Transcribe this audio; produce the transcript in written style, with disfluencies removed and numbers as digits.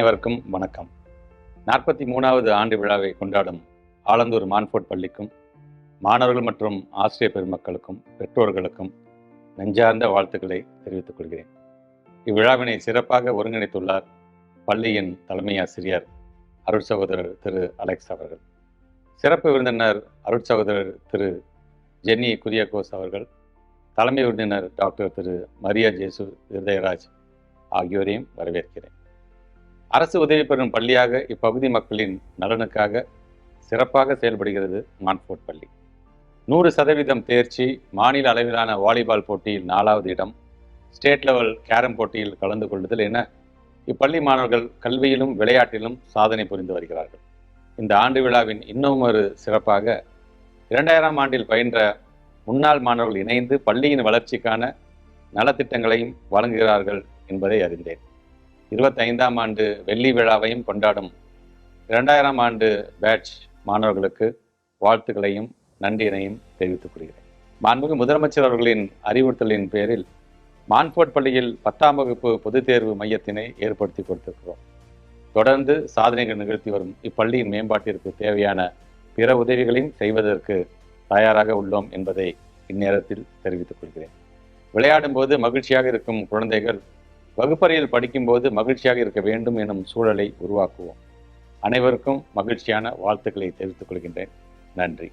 அனைவருக்கும் வணக்கம். 43வது ஆண்டு விழாவை கொண்டாடும் ஆலந்தூர் மான்ஃபோர்ட் பள்ளிக்கும் மாணவர்கள் மற்றும் ஆசிரியர் பெருமக்களுக்கும் பெற்றோர்களுக்கும் நெஞ்சார்ந்த வாழ்த்துக்களை தெரிவித்துக் கொள்கிறேன். இவ்விழாவினை சிறப்பாக ஒருங்கிணைத்துள்ளார் பள்ளியின் தலைமை ஆசிரியர் அருட்சகோதரர் திரு அலெக்ஸ் அவர்கள். சிறப்பு விருந்தினர் அருட்சகோதரர் திரு ஜென்னி குரியகோஸ் அவர்கள், தலைமை விருந்தினர் டாக்டர் திரு மரியா ஜேசு இருதயராஜ் ஆகியோரையும் வரவேற்கிறேன். அரசு உதவி பெறும் பள்ளியாக இப்பகுதி மக்களின் நலனுக்காக சிறப்பாக செயல்படுகிறது மான்ஃபோர்ட் பள்ளி. 100% தேர்ச்சி, மாநில அளவிலான வாலிபால் போட்டியில் 4வது இடம், ஸ்டேட் லெவல் கேரம் போட்டியில் கலந்து கொள்ளுதல் என இப்பள்ளி மாணவர்கள் கல்வியிலும் விளையாட்டிலும் சாதனை புரிந்து வருகிறார்கள். இந்த ஆண்டு விழாவின் இன்னும் ஒரு சிறப்பாக 2000ஆம் ஆண்டில் பயின்ற முன்னாள் மாணவர்கள் இணைந்து பள்ளியின் வளர்ச்சிக்கான நலத்திட்டங்களையும் வழங்குகிறார்கள் என்பதை அறிந்தேன். 25ஆம் ஆண்டு வெள்ளி விழாவையும் கொண்டாடும் 2000ஆம் ஆண்டு பேட்ச் மாணவர்களுக்கு வாழ்த்துக்களையும் நன்றியினையும் தெரிவித்துக் கொள்கிறேன். மாண்புமிகு முதலமைச்சர் அவர்களின் அறிவுறுத்தலின் பேரில் மான்ஃபோர்ட் பள்ளியில் 10ஆம் வகுப்பு பொதுத் தேர்வு மையத்தினை ஏற்படுத்தி கொடுத்திருக்கிறோம். தொடர்ந்து சாதனைகள் நிகழ்த்தி வரும் இப்பள்ளியின் மேம்பாட்டிற்கு தேவையான பிற உதவிகளையும் செய்வதற்கு தயாராக உள்ளோம் என்பதை இந்நேரத்தில் தெரிவித்துக் கொள்கிறேன். விளையாடும் போது மகிழ்ச்சியாக இருக்கும் குழந்தைகள் வகுப்பறையில் படிக்கும்போது மகிழ்ச்சியாக இருக்க வேண்டும் எனும் சூழலை உருவாக்குவோம். அனைவருக்கும் மகிழ்ச்சியான வாழ்த்துக்களை தெரிவித்துக் கொள்கின்றேன். நன்றி.